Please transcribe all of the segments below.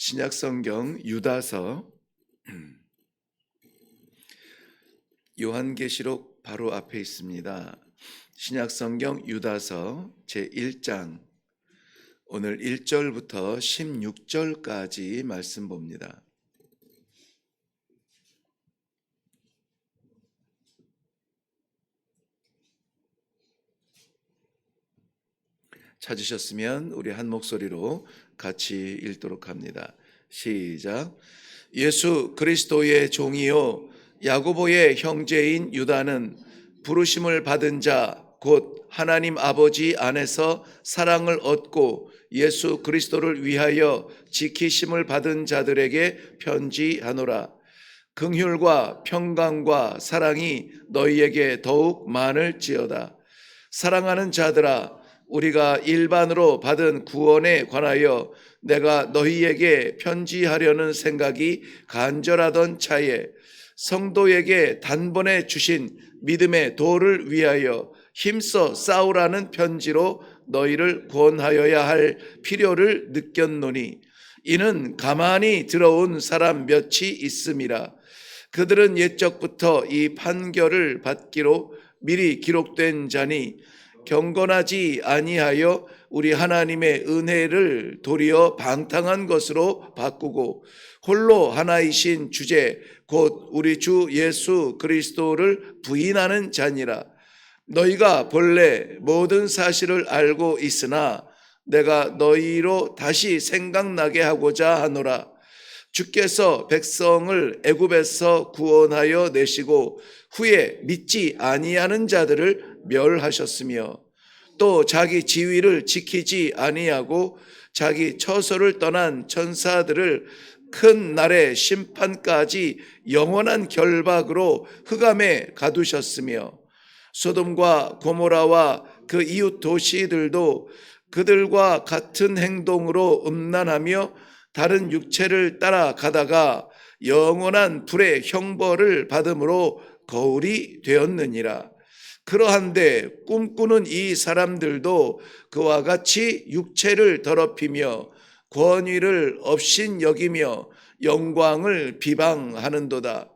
신약성경 유다서 요한계시록 바로 앞에 있습니다. 신약성경 유다서 제1장 오늘 1절부터 16절까지 말씀 봅니다. 찾으셨으면 우리 한 목소리로 같이 읽도록 합니다. 시작. 예수 그리스도의 종이요 야고보의 형제인 유다는 부르심을 받은 자 곧 하나님 아버지 안에서 사랑을 얻고 예수 그리스도를 위하여 지키심을 받은 자들에게 편지하노라. 긍휼과 평강과 사랑이 너희에게 더욱 많을지어다. 사랑하는 자들아, 우리가 일반으로 받은 구원에 관하여 내가 너희에게 편지하려는 생각이 간절하던 차에 성도에게 단번에 주신 믿음의 도를 위하여 힘써 싸우라는 편지로 너희를 권하여야 할 필요를 느꼈노니 이는 가만히 들어온 사람 몇이 있음이라. 그들은 옛적부터 이 판결을 받기로 미리 기록된 자니 경건하지 아니하여 우리 하나님의 은혜를 도리어 방탕한 것으로 바꾸고 홀로 하나이신 주제 곧 우리 주 예수 그리스도를 부인하는 자니라. 너희가 본래 모든 사실을 알고 있으나 내가 너희로 다시 생각나게 하고자 하노라. 주께서 백성을 애굽에서 구원하여 내시고 후에 믿지 아니하는 자들을 멸하셨으며 또 자기 지위를 지키지 아니하고 자기 처소를 떠난 천사들을 큰 날의 심판까지 영원한 결박으로 흑암에 가두셨으며 소돔과 고모라와 그 이웃 도시들도 그들과 같은 행동으로 음란하며 다른 육체를 따라가다가 영원한 불의 형벌을 받음으로 거울이 되었느니라. 그러한데 꿈꾸는 이 사람들도 그와 같이 육체를 더럽히며 권위를 업신 여기며 영광을 비방하는도다.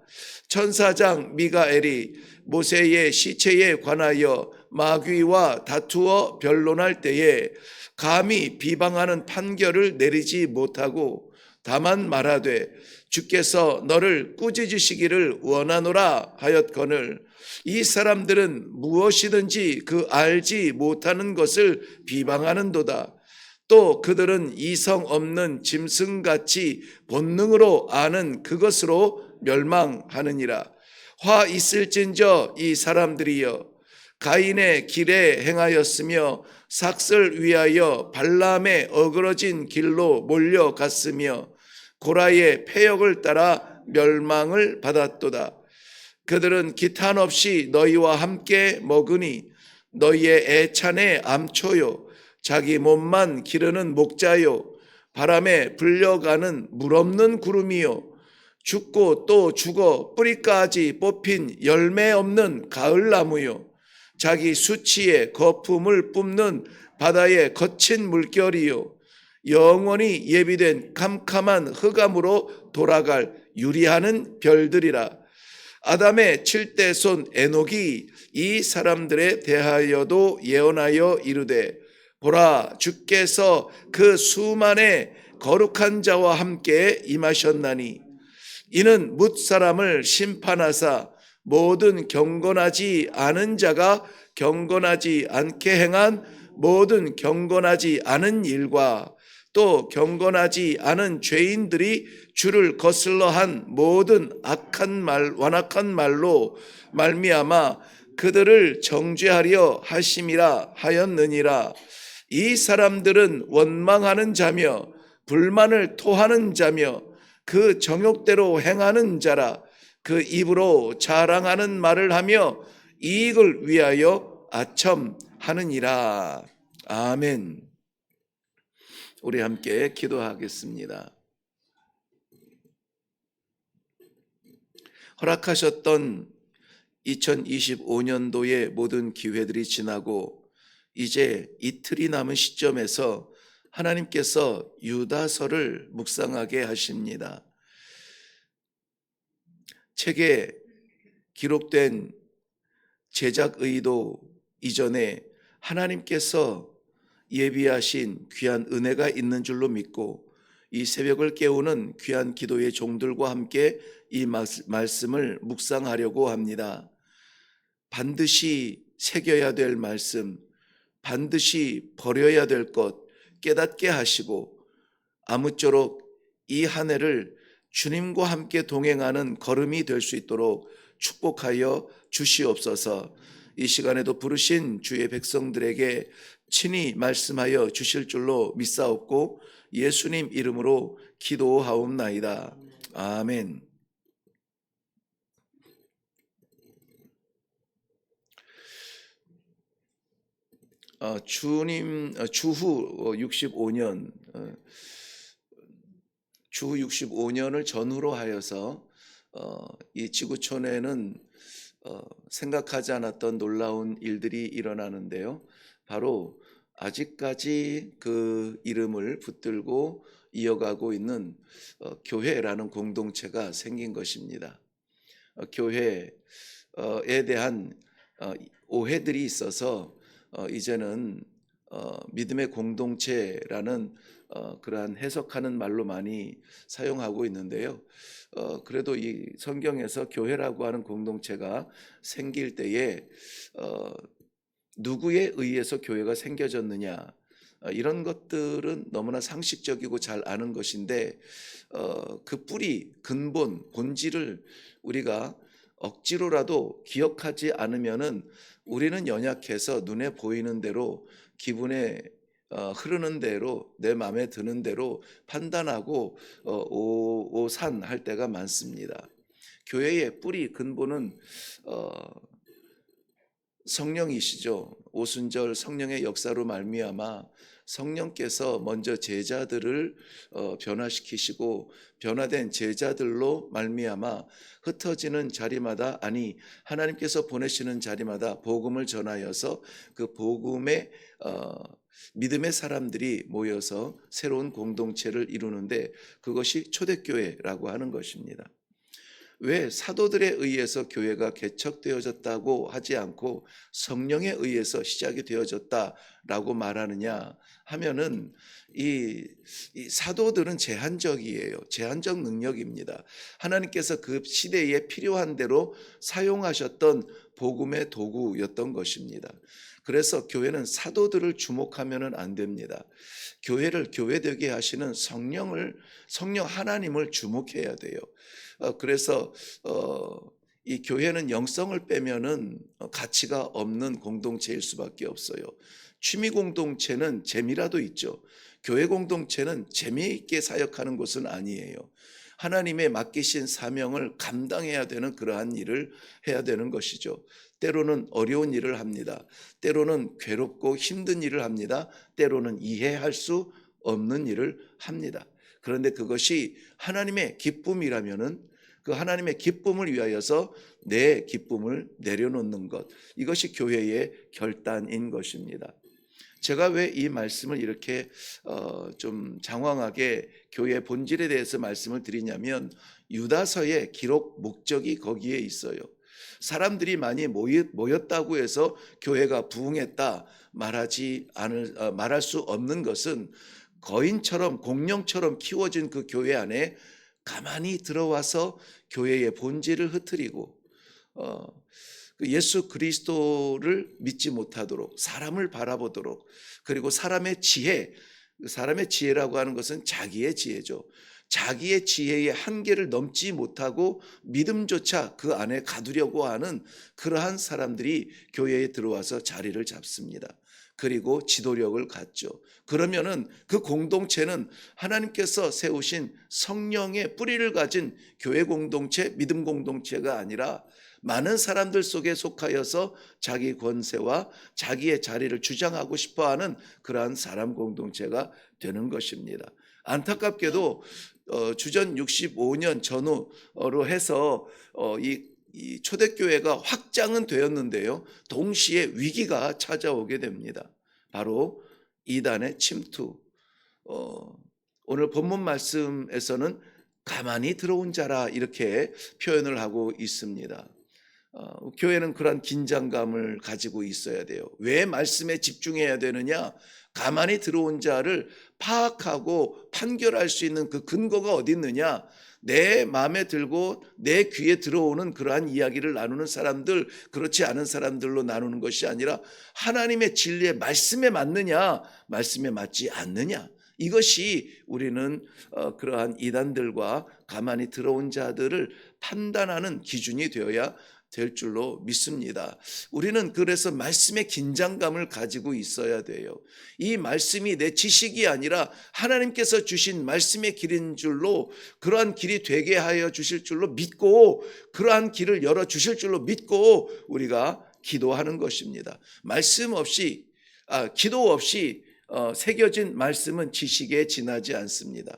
천사장 미가엘이 모세의 시체에 관하여 마귀와 다투어 변론할 때에 감히 비방하는 판결을 내리지 못하고 다만 말하되 주께서 너를 꾸짖으시기를 원하노라 하였거늘 이 사람들은 무엇이든지 그 알지 못하는 것을 비방하는도다. 또 그들은 이성 없는 짐승같이 본능으로 아는 그것으로 멸망하느니라. 화 있을진저 이 사람들이여 가인의 길에 행하였으며 삭슬 위하여 발람의 어그러진 길로 몰려갔으며 고라의 패역을 따라 멸망을 받았도다. 그들은 기탄 없이 너희와 함께 먹으니 너희의 애찬의 암초요 자기 몸만 기르는 목자요 바람에 불려가는 물 없는 구름이요 죽고 또 죽어 뿌리까지 뽑힌 열매 없는 가을나무요 자기 수치의 거품을 뿜는 바다의 거친 물결이요 영원히 예비된 캄캄한 흑암으로 돌아갈 유리하는 별들이라. 아담의 7대 손 에녹이 이 사람들에 대하여도 예언하여 이르되 보라 주께서 그 수만의 거룩한 자와 함께 임하셨나니 이는 뭇 사람을 심판하사 모든 경건하지 않은 자가 경건하지 않게 행한 모든 경건하지 않은 일과 또 경건하지 않은 죄인들이 주를 거슬러 한 모든 완악한 말로 말미암아 그들을 정죄하려 하심이라 하였느니라. 이 사람들은 원망하는 자며 불만을 토하는 자며 그 정욕대로 행하는 자라. 그 입으로 자랑하는 말을 하며 이익을 위하여 아첨하느니라. 아멘. 우리 함께 기도하겠습니다. 허락하셨던 2025년도의 모든 기회들이 지나고 이제 이틀이 남은 시점에서 하나님께서 유다서를 묵상하게 하십니다. 책에 기록된 제작 의도 이전에 하나님께서 예비하신 귀한 은혜가 있는 줄로 믿고 이 새벽을 깨우는 귀한 기도의 종들과 함께 이 말씀을 묵상하려고 합니다. 반드시 새겨야 될 말씀, 반드시 버려야 될 것 깨닫게 하시고 아무쪼록 이 한 해를 주님과 함께 동행하는 걸음이 될 수 있도록 축복하여 주시옵소서. 이 시간에도 부르신 주의 백성들에게 친히 말씀하여 주실 줄로 믿사옵고 예수님 이름으로 기도하옵나이다. 아멘. 주후 65년 주후 65년을 전후로 하여서 이 지구촌에는 생각하지 않았던 놀라운 일들이 일어나는데요. 바로 아직까지 그 이름을 붙들고 이어가고 있는 교회라는 공동체가 생긴 것입니다. 교회에 대한 오해들이 있어서 이제는 믿음의 공동체라는 그러한 해석하는 말로 많이 사용하고 있는데요. 그래도 이 성경에서 교회라고 하는 공동체가 생길 때에 누구에 의해서 교회가 생겨졌느냐, 이런 것들은 너무나 상식적이고 잘 아는 것인데 그 뿌리, 근본, 본질을 우리가 억지로라도 기억하지 않으면은 우리는 연약해서 눈에 보이는 대로 기분에 흐르는 대로 내 마음에 드는 대로 판단하고 오산할 때가 많습니다. 교회의 뿌리 근본은 성령이시죠. 오순절 성령의 역사로 말미암아 성령께서 먼저 제자들을 변화시키시고 변화된 제자들로 말미암아 흩어지는 자리마다, 아니 하나님께서 보내시는 자리마다 복음을 전하여서 그 복음의 믿음의 사람들이 모여서 새로운 공동체를 이루는데 그것이 초대교회라고 하는 것입니다. 왜 사도들에 의해서 교회가 개척되어졌다고 하지 않고 성령에 의해서 시작이 되어졌다라고 말하느냐 하면은 이 사도들은 제한적이에요. 제한적 능력입니다. 하나님께서 그 시대에 필요한 대로 사용하셨던 복음의 도구였던 것입니다. 그래서 교회는 사도들을 주목하면은 안 됩니다. 교회를 교회되게 하시는 성령 하나님을 주목해야 돼요. 그래서 이 교회는 영성을 빼면은 가치가 없는 공동체일 수밖에 없어요. 취미 공동체는 재미라도 있죠. 교회 공동체는 재미있게 사역하는 곳은 아니에요. 하나님의 맡기신 사명을 감당해야 되는 그러한 일을 해야 되는 것이죠. 때로는 어려운 일을 합니다. 때로는 괴롭고 힘든 일을 합니다. 때로는 이해할 수 없는 일을 합니다. 그런데 그것이 하나님의 기쁨이라면은 그 하나님의 기쁨을 위하여서 내 기쁨을 내려놓는 것, 이것이 교회의 결단인 것입니다. 제가 왜 이 말씀을 이렇게 좀 장황하게 교회의 본질에 대해서 말씀을 드리냐면 유다서의 기록 목적이 거기에 있어요. 사람들이 많이 모였다고 해서 교회가 부흥했다 말할 수 없는 것은 거인처럼 공룡처럼 키워진 그 교회 안에 가만히 들어와서 교회의 본질을 흐트리고 예수 그리스도를 믿지 못하도록 사람을 바라보도록, 그리고 사람의 지혜라고 하는 것은 자기의 지혜죠. 자기의 지혜의 한계를 넘지 못하고 믿음조차 그 안에 가두려고 하는 그러한 사람들이 교회에 들어와서 자리를 잡습니다. 그리고 지도력을 갖죠. 그러면은 그 공동체는 하나님께서 세우신 성령의 뿌리를 가진 교회 공동체, 믿음 공동체가 아니라 많은 사람들 속에 속하여서 자기 권세와 자기의 자리를 주장하고 싶어하는 그러한 사람 공동체가 되는 것입니다. 안타깝게도 주전 65년 전후로 해서 이 초대교회가 확장은 되었는데요, 동시에 위기가 찾아오게 됩니다. 바로 이단의 침투, 어, 오늘 본문 말씀에서는 가만히 들어온 자라 이렇게 표현을 하고 있습니다. 교회는 그런 긴장감을 가지고 있어야 돼요. 왜 말씀에 집중해야 되느냐? 가만히 들어온 자를 파악하고 판결할 수 있는 그 근거가 어디 있느냐? 내 마음에 들고 내 귀에 들어오는 그러한 이야기를 나누는 사람들, 그렇지 않은 사람들로 나누는 것이 아니라 하나님의 진리의 말씀에 맞느냐, 말씀에 맞지 않느냐. 이것이 우리는 그러한 이단들과 가만히 들어온 자들을 판단하는 기준이 되어야 될 줄로 믿습니다. 우리는 그래서 말씀의 긴장감을 가지고 있어야 돼요. 이 말씀이 내 지식이 아니라 하나님께서 주신 말씀의 길인 줄로, 그러한 길이 되게 하여 주실 줄로 믿고, 그러한 길을 열어 주실 줄로 믿고 우리가 기도하는 것입니다. 말씀 없이 기도 없이 새겨진 말씀은 지식에 지나지 않습니다.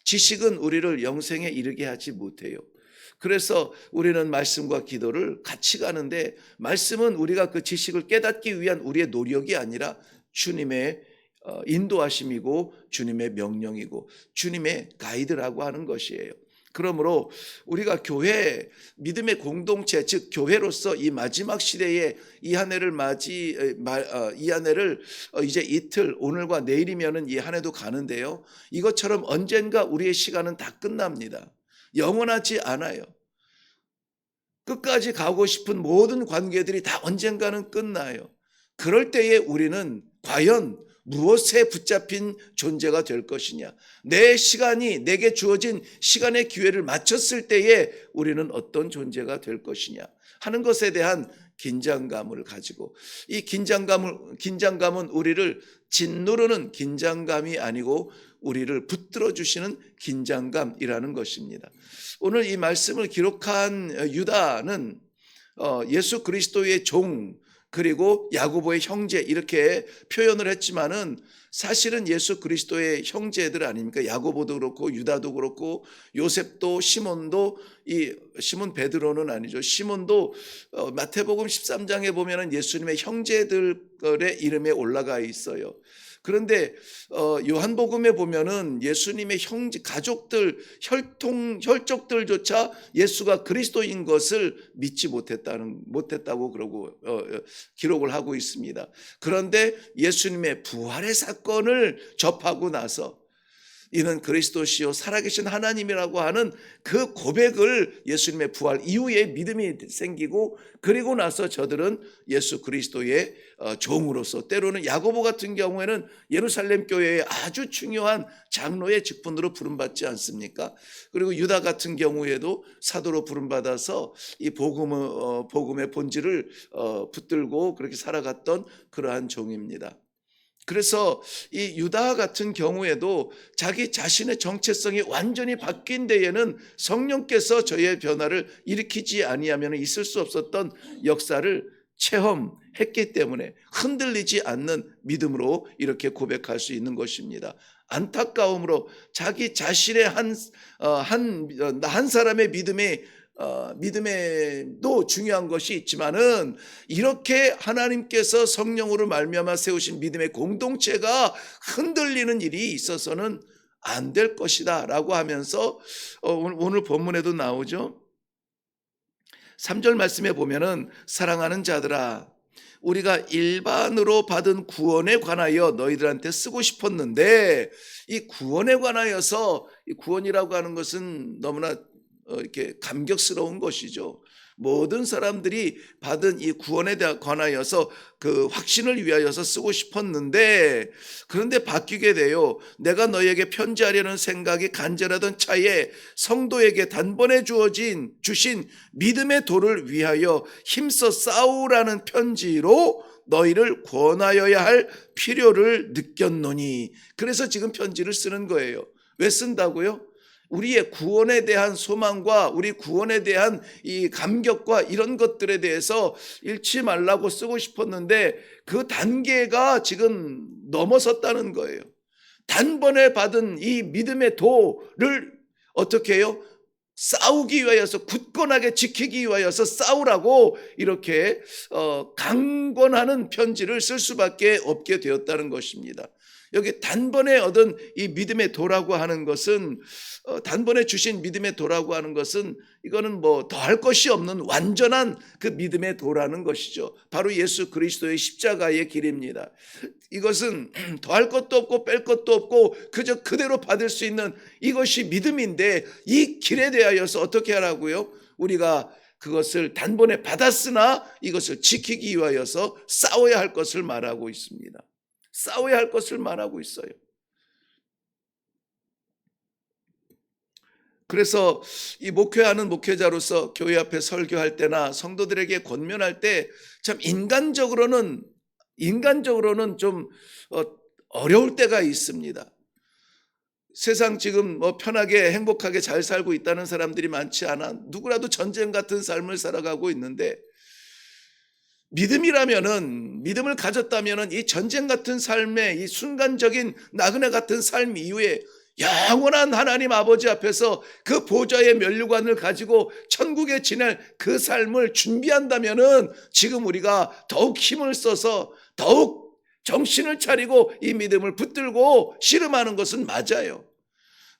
지식은 우리를 영생에 이르게 하지 못해요. 그래서 우리는 말씀과 기도를 같이 가는데, 말씀은 우리가 그 지식을 깨닫기 위한 우리의 노력이 아니라 주님의 인도하심이고 주님의 명령이고 주님의 가이드라고 하는 것이에요. 그러므로 우리가 교회, 믿음의 공동체, 즉 교회로서 이 마지막 시대에 이 한 해를 이제 이틀, 오늘과 내일이면은 이 한 해도 가는데요. 이것처럼 언젠가 우리의 시간은 다 끝납니다. 영원하지 않아요. 끝까지 가고 싶은 모든 관계들이 다 언젠가는 끝나요. 그럴 때에 우리는 과연 무엇에 붙잡힌 존재가 될 것이냐, 내 시간이 내게 주어진 시간의 기회를 마쳤을 때에 우리는 어떤 존재가 될 것이냐 하는 것에 대한 긴장감을 가지고, 이 긴장감은 우리를 짓누르는 긴장감이 아니고 우리를 붙들어 주시는 긴장감이라는 것입니다. 오늘 이 말씀을 기록한 유다는 예수 그리스도의 종, 그리고 야고보의 형제 이렇게 표현을 했지만은 사실은 예수 그리스도의 형제들 아닙니까? 야고보도 그렇고 유다도 그렇고 요셉도 시몬도, 이 시몬 베드로는 아니죠. 시몬도 마태복음 13장에 보면은 예수님의 형제들의 이름에 올라가 있어요. 그런데 요한복음에 보면은 예수님의 형제, 가족들, 혈족들조차 예수가 그리스도인 것을 믿지 못했다고 그러고 기록을 하고 있습니다. 그런데 예수님의 부활의 사건을 접하고 나서 이는 그리스도시요 살아계신 하나님이라고 하는 그 고백을, 예수님의 부활 이후에 믿음이 생기고, 그리고 나서 저들은 예수 그리스도의 종으로서, 때로는 야고보 같은 경우에는 예루살렘 교회의 아주 중요한 장로의 직분으로 부름받지 않습니까? 그리고 유다 같은 경우에도 사도로 부름받아서 이 복음의 본질을 붙들고 그렇게 살아갔던 그러한 종입니다. 그래서 이 유다 같은 경우에도 자기 자신의 정체성이 완전히 바뀐 데에는 성령께서 저의 변화를 일으키지 아니하면 있을 수 없었던 역사를 체험했기 때문에 흔들리지 않는 믿음으로 이렇게 고백할 수 있는 것입니다. 안타까움으로 자기 자신의 한 사람의 믿음에도 중요한 것이 있지만은, 이렇게 하나님께서 성령으로 말미암아 세우신 믿음의 공동체가 흔들리는 일이 있어서는 안 될 것이다 라고 하면서 오늘 본문에도 나오죠. 3절 말씀에 보면은, 사랑하는 자들아, 우리가 일반으로 받은 구원에 관하여 너희들한테 쓰고 싶었는데, 이 구원에 관하여서, 이 구원이라고 하는 것은 너무나 이렇게 감격스러운 것이죠. 모든 사람들이 받은 이 구원에 관하여서 그 확신을 위하여서 쓰고 싶었는데, 그런데 바뀌게 돼요. 내가 너에게 편지하려는 생각이 간절하던 차에 성도에게 단번에 주신 믿음의 도를 위하여 힘써 싸우라는 편지로 너희를 권하여야 할 필요를 느꼈노니. 그래서 지금 편지를 쓰는 거예요. 왜 쓴다고요? 우리의 구원에 대한 소망과 우리 구원에 대한 이 감격과 이런 것들에 대해서 잃지 말라고 쓰고 싶었는데, 그 단계가 지금 넘어섰다는 거예요. 단번에 받은 이 믿음의 도를 어떻게 해요? 싸우기 위하여서, 굳건하게 지키기 위하여서 싸우라고 이렇게 강권하는 편지를 쓸 수밖에 없게 되었다는 것입니다. 여기 단번에 얻은 이 믿음의 도라고 하는 것은 단번에 주신 믿음의 도라고 하는 것은 이거는 뭐 더할 것이 없는 완전한 그 믿음의 도라는 것이죠. 바로 예수 그리스도의 십자가의 길입니다. 이것은 더할 것도 없고 뺄 것도 없고 그저 그대로 받을 수 있는 이것이 믿음인데, 이 길에 대하여서 어떻게 하라고요? 우리가 그것을 단번에 받았으나 이것을 지키기 위하여서 싸워야 할 것을 말하고 있습니다. 싸워야 할 것을 말하고 있어요. 그래서 이 목회하는 목회자로서 교회 앞에 설교할 때나 성도들에게 권면할 때 참 인간적으로는 좀 어려울 때가 있습니다. 세상 지금 뭐 편하게 행복하게 잘 살고 있다는 사람들이 많지 않아. 누구라도 전쟁 같은 삶을 살아가고 있는데, 믿음을 가졌다면은 이 전쟁 같은 삶의 이 순간적인 나그네 같은 삶 이후에 영원한 하나님 아버지 앞에서 그 보좌의 면류관을 가지고 천국에 지낼 그 삶을 준비한다면은 지금 우리가 더욱 힘을 써서 더욱 정신을 차리고 이 믿음을 붙들고 씨름하는 것은 맞아요.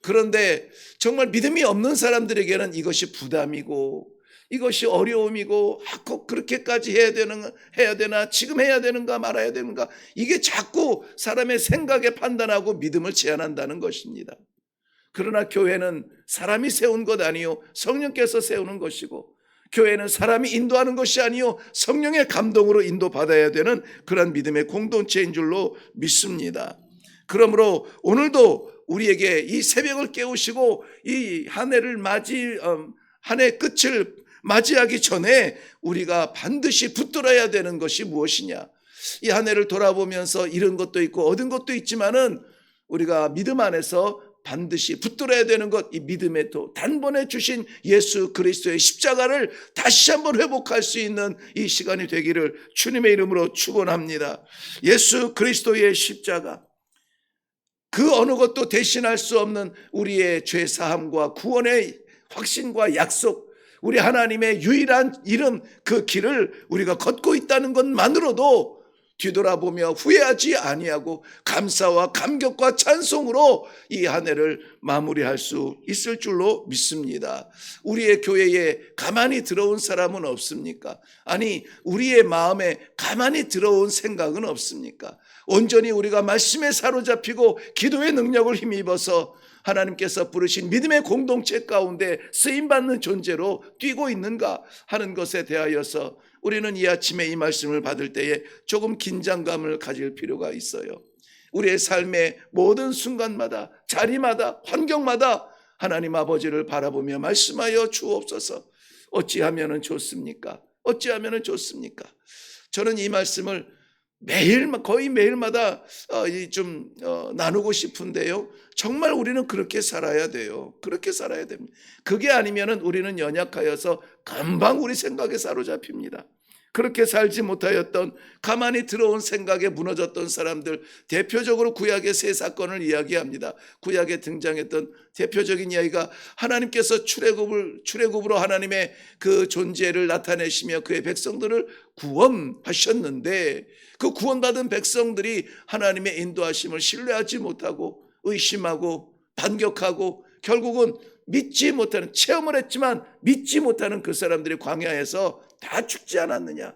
그런데 정말 믿음이 없는 사람들에게는 이것이 부담이고 이것이 어려움이고, 꼭 그렇게까지 해야 되나, 지금 해야 되는가 말아야 되는가, 이게 자꾸 사람의 생각에 판단하고 믿음을 제한한다는 것입니다. 그러나 교회는 사람이 세운 것 아니요 성령께서 세우는 것이고, 교회는 사람이 인도하는 것이 아니요 성령의 감동으로 인도받아야 되는 그런 믿음의 공동체인 줄로 믿습니다. 그러므로 오늘도 우리에게 이 새벽을 깨우시고 이 한 해 끝을 맞이하기 전에 우리가 반드시 붙들어야 되는 것이 무엇이냐. 이 한 해를 돌아보면서 잃은 것도 있고 얻은 것도 있지만은 우리가 믿음 안에서 반드시 붙들어야 되는 것, 이 믿음의 도, 단번에 주신 예수 그리스도의 십자가를 다시 한번 회복할 수 있는 이 시간이 되기를 주님의 이름으로 축원합니다. 예수 그리스도의 십자가, 그 어느 것도 대신할 수 없는 우리의 죄 사함과 구원의 확신과 약속, 우리 하나님의 유일한 이름, 그 길을 우리가 걷고 있다는 것만으로도 뒤돌아보며 후회하지 아니하고 감사와 감격과 찬송으로 이 한 해를 마무리할 수 있을 줄로 믿습니다. 우리의 교회에 가만히 들어온 사람은 없습니까? 아니, 우리의 마음에 가만히 들어온 생각은 없습니까? 온전히 우리가 말씀에 사로잡히고 기도의 능력을 힘입어서 하나님께서 부르신 믿음의 공동체 가운데 쓰임받는 존재로 뛰고 있는가 하는 것에 대하여서 우리는 이 아침에 이 말씀을 받을 때에 조금 긴장감을 가질 필요가 있어요. 우리의 삶의 모든 순간마다, 자리마다, 환경마다 하나님 아버지를 바라보며 말씀하여 주옵소서. 어찌하면 좋습니까? 어찌하면 좋습니까? 저는 이 말씀을 거의 매일마다 나누고 싶은데요. 정말 우리는 그렇게 살아야 돼요. 그렇게 살아야 됩니다. 그게 아니면은 우리는 연약하여서 금방 우리 생각에 사로잡힙니다. 그렇게 살지 못하였던, 가만히 들어온 생각에 무너졌던 사람들, 대표적으로 구약의 세 사건을 이야기합니다. 구약에 등장했던 대표적인 이야기가 하나님께서 출애굽으로 하나님의 그 존재를 나타내시며 그의 백성들을 구원하셨는데, 그 구원받은 백성들이 하나님의 인도하심을 신뢰하지 못하고 의심하고 반격하고 결국은 믿지 못하는, 체험을 했지만 믿지 못하는 그 사람들이 광야에서 다 죽지 않았느냐,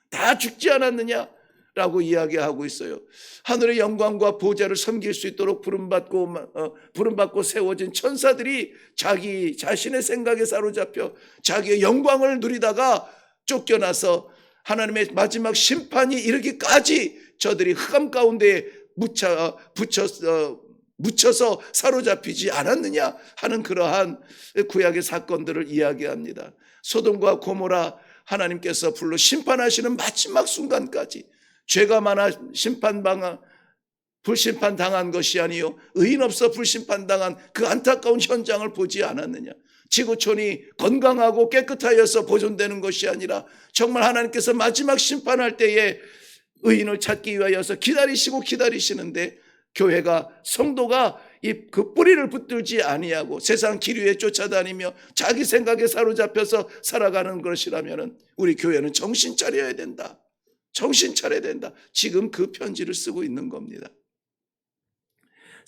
다 죽지 않았느냐 라고 이야기하고 있어요. 하늘의 영광과 보좌를 섬길 수 있도록 부름받고 세워진 천사들이 자기 자신의 생각에 사로잡혀 자기의 영광을 누리다가 쫓겨나서 하나님의 마지막 심판이 이르기까지 저들이 흑암 가운데 묻혀서 사로잡히지 않았느냐 하는 그러한 구약의 사건들을 이야기합니다. 소돔과 고모라, 하나님께서 불로 심판하시는 마지막 순간까지 죄가 많아 불심판 당한 것이 아니요 의인 없어 불심판 당한 그 안타까운 현장을 보지 않았느냐. 지구촌이 건강하고 깨끗하여서 보존되는 것이 아니라 정말 하나님께서 마지막 심판할 때에 의인을 찾기 위하여서 기다리시는데, 교회가, 성도가 그 뿌리를 붙들지 아니하고 세상 기류에 쫓아다니며 자기 생각에 사로잡혀서 살아가는 것이라면 우리 교회는 정신 차려야 된다. 정신 차려야 된다. 지금 그 편지를 쓰고 있는 겁니다.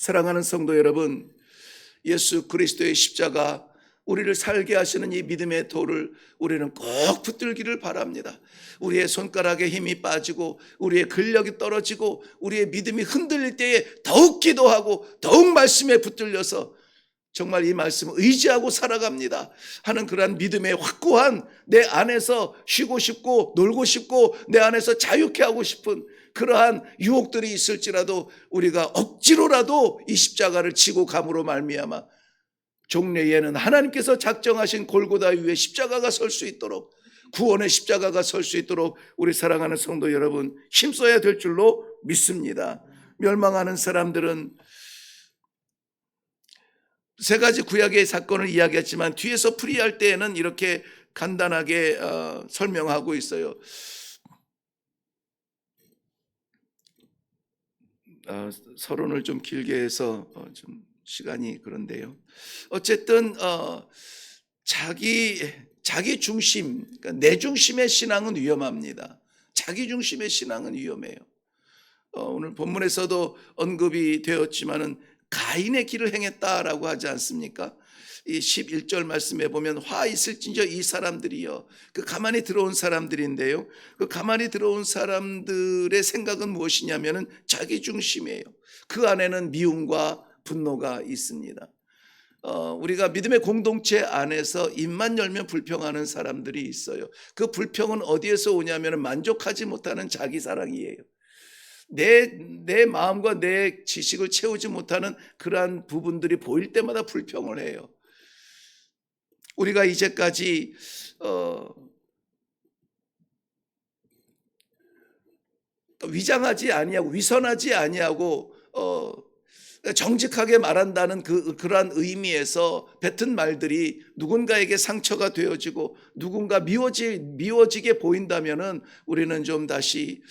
사랑하는 성도 여러분, 예수 그리스도의 십자가, 우리를 살게 하시는 이 믿음의 돌을 우리는 꼭 붙들기를 바랍니다. 우리의 손가락에 힘이 빠지고 우리의 근력이 떨어지고 우리의 믿음이 흔들릴 때에 더욱 기도하고 더욱 말씀에 붙들려서 정말 이 말씀을 의지하고 살아갑니다 하는 그러한 믿음의 확고한, 내 안에서 쉬고 싶고 놀고 싶고 내 안에서 자유케 하고 싶은 그러한 유혹들이 있을지라도 우리가 억지로라도 이 십자가를 지고 감으로 말미암아 종래에는 하나님께서 작정하신 골고다 위에 십자가가 설 수 있도록, 구원의 십자가가 설 수 있도록 우리 사랑하는 성도 여러분 힘써야 될 줄로 믿습니다. 멸망하는 사람들은 세 가지 구약의 사건을 이야기했지만 뒤에서 풀이할 때에는 이렇게 간단하게 설명하고 있어요. 서론을 좀 길게 해서 좀 시간이 그런데요. 어쨌든 자기 중심, 그러니까 내 중심의 신앙은 위험합니다. 자기 중심의 신앙은 위험해요. 오늘 본문에서도 언급이 되었지만은 가인의 길을 행했다라고 하지 않습니까? 이 11절 말씀에 보면 화 있을진저 이 사람들이요, 그 가만히 들어온 사람들인데요, 그 가만히 들어온 사람들의 생각은 무엇이냐면은 자기 중심이에요. 그 안에는 미움과 분노가 있습니다. 우리가 믿음의 공동체 안에서 입만 열면 불평하는 사람들이 있어요. 그 불평은 어디에서 오냐면 만족하지 못하는 자기 사랑이에요. 내 마음과 내 지식을 채우지 못하는 그러한 부분들이 보일 때마다 불평을 해요. 우리가 이제까지 위장하지 아니하고 위선하지 아니하고 정직하게 말한다는 그러한 의미에서 뱉은 말들이 누군가에게 상처가 되어지고 누군가 미워지게 보인다면은 우리는 좀 다시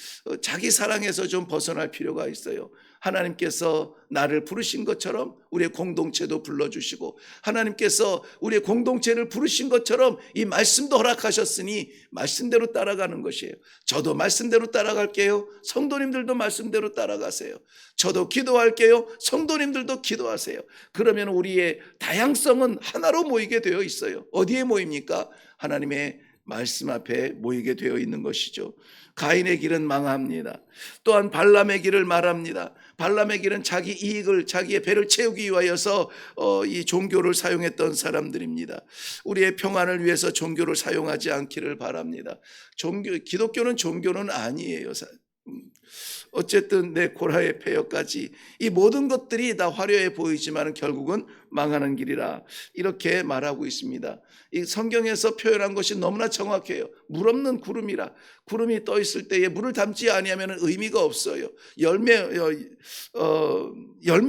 자기 사랑에서 좀 벗어날 필요가 있어요. 하나님께서 나를 부르신 것처럼 우리의 공동체도 불러주시고, 하나님께서 우리의 공동체를 부르신 것처럼 이 말씀도 허락하셨으니 말씀대로 따라가는 것이에요. 저도 말씀대로 따라갈게요. 성도님들도 말씀대로 따라가세요. 저도 기도할게요. 성도님들도 기도하세요. 그러면 우리의 다양성은 하나로 모이게 되어 있어요. 어디에 모입니까? 하나님의 말씀 앞에 모이게 되어 있는 것이죠. 가인의 길은 망합니다. 또한 발람의 길을 말합니다. 발람의 길은 자기 이익을, 자기의 배를 채우기 위하여서 이 종교를 사용했던 사람들입니다. 우리의 평안을 위해서 종교를 사용하지 않기를 바랍니다. 기독교는 종교는 아니에요. 어쨌든 내 고라의 폐허까지 이 모든 것들이 다 화려해 보이지만 결국은 망하는 길이라 이렇게 말하고 있습니다. 이 성경에서 표현한 것이 너무나 정확해요. 물 없는 구름이라. 구름이 떠 있을 때에 물을 담지 아니하면 의미가 없어요. 열매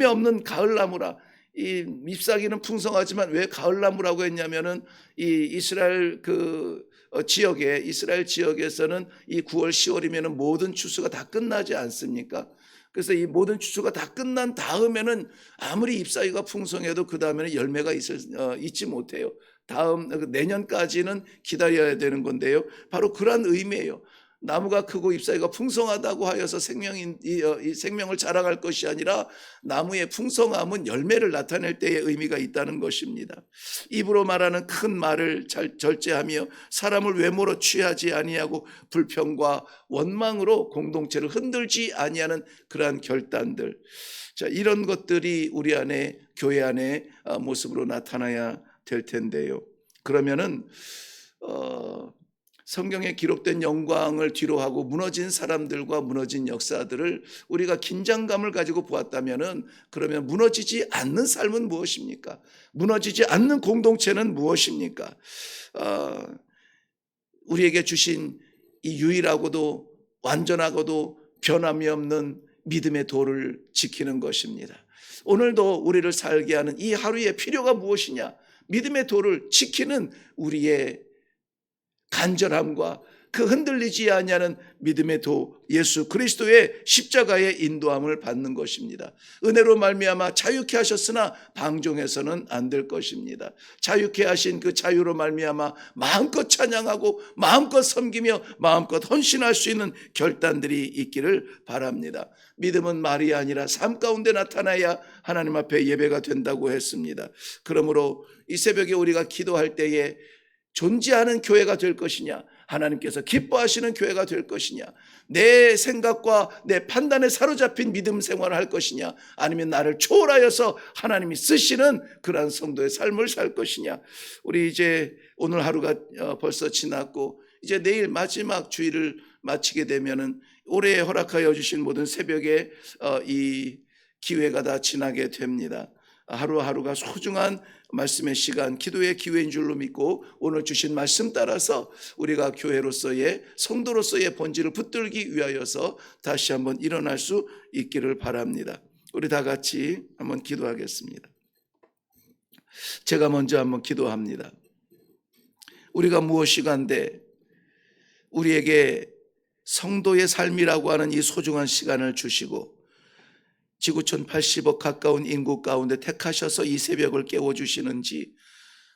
없는 가을나무라. 이 잎사귀는 풍성하지만 왜 가을나무라고 했냐면은 이 이스라엘 이스라엘 지역에서는 이 9월 10월이면 모든 추수가 다 끝나지 않습니까? 그래서 이 모든 추수가 다 끝난 다음에는 아무리 잎사귀가 풍성해도 그 다음에는 열매가 있지 못해요. 다음 내년까지는 기다려야 되는 건데요. 바로 그런 의미예요. 나무가 크고 잎사귀가 풍성하다고 하여서 생명을 자랑할 것이 아니라 나무의 풍성함은 열매를 나타낼 때의 의미가 있다는 것입니다. 입으로 말하는 큰 말을 절제하며 사람을 외모로 취하지 아니하고 불평과 원망으로 공동체를 흔들지 아니하는 그러한 결단들, 자, 이런 것들이 우리 안에, 교회 안에 모습으로 나타나야 될 텐데요. 그러면은 성경에 기록된 영광을 뒤로하고 무너진 사람들과 무너진 역사들을 우리가 긴장감을 가지고 보았다면은, 그러면 무너지지 않는 삶은 무엇입니까? 무너지지 않는 공동체는 무엇입니까? 우리에게 주신 이 유일하고도 완전하고도 변함이 없는 믿음의 도를 지키는 것입니다. 오늘도 우리를 살게 하는 이 하루의 필요가 무엇이냐? 믿음의 도를 지키는 우리의 간절함과 그 흔들리지 아니하는 믿음의 도 예수 그리스도의 십자가의 인도함을 받는 것입니다. 은혜로 말미암아 자유케 하셨으나 방종해서는 안 될 것입니다. 자유케 하신 그 자유로 말미암아 마음껏 찬양하고 마음껏 섬기며 마음껏 헌신할 수 있는 결단들이 있기를 바랍니다. 믿음은 말이 아니라 삶 가운데 나타나야 하나님 앞에 예배가 된다고 했습니다. 그러므로 이 새벽에 우리가 기도할 때에 존재하는 교회가 될 것이냐, 하나님께서 기뻐하시는 교회가 될 것이냐, 내 생각과 내 판단에 사로잡힌 믿음 생활을 할 것이냐, 아니면 나를 초월하여서 하나님이 쓰시는 그러한 성도의 삶을 살 것이냐. 우리 이제 오늘 하루가 벌써 지났고 이제 내일 마지막 주일을 마치게 되면은 올해 허락하여 주신 모든 새벽에 이 기회가 다 지나게 됩니다. 하루하루가 소중한 말씀의 시간, 기도의 기회인 줄로 믿고 오늘 주신 말씀 따라서 우리가 교회로서의 성도로서의 본질을 붙들기 위하여서 다시 한번 일어날 수 있기를 바랍니다. 우리 다 같이 한번 기도하겠습니다. 제가 먼저 한번 기도합니다. 우리가 무엇이간데 우리에게 성도의 삶이라고 하는 이 소중한 시간을 주시고 지구촌 80억 가까운 인구 가운데 택하셔서 이 새벽을 깨워주시는지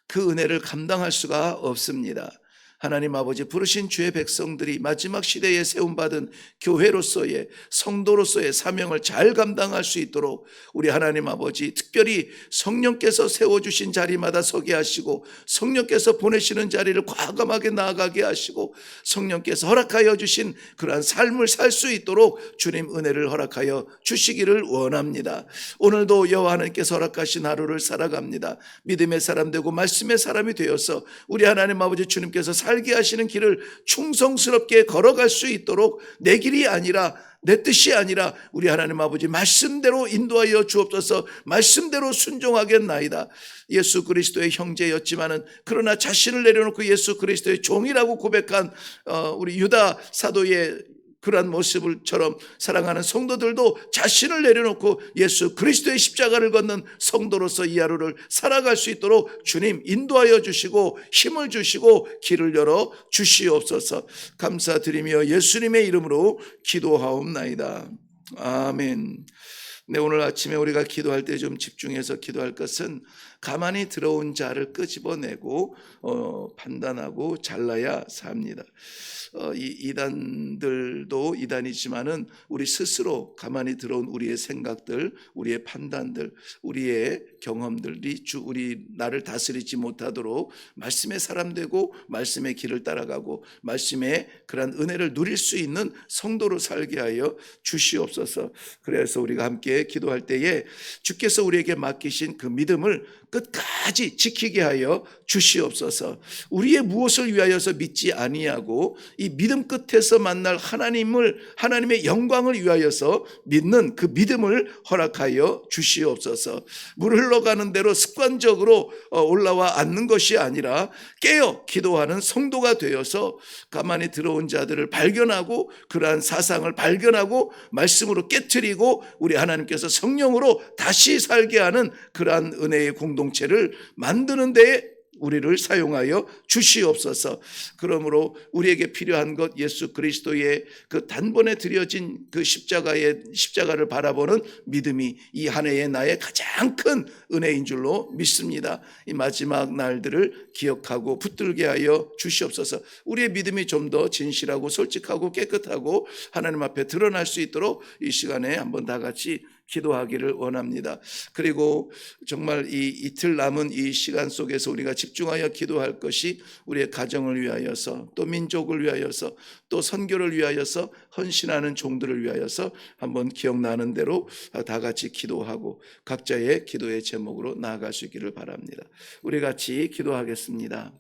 그 은혜를 감당할 수가 없습니다. 하나님 아버지, 부르신 주의 백성들이 마지막 시대에 세움받은 교회로서의 성도로서의 사명을 잘 감당할 수 있도록 우리 하나님 아버지, 특별히 성령께서 세워주신 자리마다 서게 하시고 성령께서 보내시는 자리를 과감하게 나아가게 하시고 성령께서 허락하여 주신 그러한 삶을 살 수 있도록 주님 은혜를 허락하여 주시기를 원합니다. 오늘도 여호와 하나님께서 허락하신 하루를 살아갑니다. 믿음의 사람 되고 말씀의 사람이 되어서 우리 하나님 아버지 주님께서 살게 하시는 길을 충성스럽게 걸어갈 수 있도록 내 길이 아니라 내 뜻이 아니라 우리 하나님 아버지 말씀대로 인도하여 주옵소서. 말씀대로 순종하겠나이다. 예수 그리스도의 형제였지만은 그러나 자신을 내려놓고 예수 그리스도의 종이라고 고백한 우리 유다 사도의 그러한 모습을처럼 사랑하는 성도들도 자신을 내려놓고 예수 그리스도의 십자가를 걷는 성도로서 이 하루를 살아갈 수 있도록 주님 인도하여 주시고 힘을 주시고 길을 열어 주시옵소서. 감사드리며 예수님의 이름으로 기도하옵나이다. 아멘. 네, 오늘 아침에 우리가 기도할 때 좀 집중해서 기도할 것은 가만히 들어온 자를 끄집어내고 판단하고 잘라야 삽니다. 이 이단들도 이단이지만은 우리 스스로 가만히 들어온 우리의 생각들, 우리의 판단들, 우리의 경험들이 우리 나를 다스리지 못하도록 말씀의 사람 되고 말씀의 길을 따라가고 말씀의 그런 은혜를 누릴 수 있는 성도로 살게 하여 주시옵소서. 그래서 우리가 함께 기도할 때에 주께서 우리에게 맡기신 그 믿음을 끝까지 지키게 하여 주시옵소서. 우리의 무엇을 위하여서 믿지 아니하고 이 믿음 끝에서 만날 하나님의 영광을 위하여서 믿는 그 믿음을 허락하여 주시옵소서. 물 흘러가는 대로 습관적으로 올라와 앉는 것이 아니라 깨어 기도하는 성도가 되어서 가만히 들어온 자들을 발견하고 그러한 사상을 발견하고 말씀으로 깨트리고 우리 하나님께서 성령으로 다시 살게 하는 그러한 은혜의 공동체를 만드는 데에 우리를 사용하여 주시옵소서. 그러므로 우리에게 필요한 것 예수 그리스도의 그 단번에 드려진 그 십자가를 바라보는 믿음이 이 한 해의 나의 가장 큰 은혜인 줄로 믿습니다. 이 마지막 날들을 기억하고 붙들게 하여 주시옵소서. 우리의 믿음이 좀 더 진실하고 솔직하고 깨끗하고 하나님 앞에 드러날 수 있도록 이 시간에 한번 다 같이 기도하기를 원합니다. 그리고 정말 이 이틀 남은 이 시간 속에서 우리가 집중하여 기도할 것이 우리의 가정을 위하여서 또 민족을 위하여서 또 선교를 위하여서 헌신하는 종들을 위하여서 한번 기억나는 대로 다 같이 기도하고 각자의 기도의 제목으로 나아갈 수 있기를 바랍니다. 우리 같이 기도하겠습니다.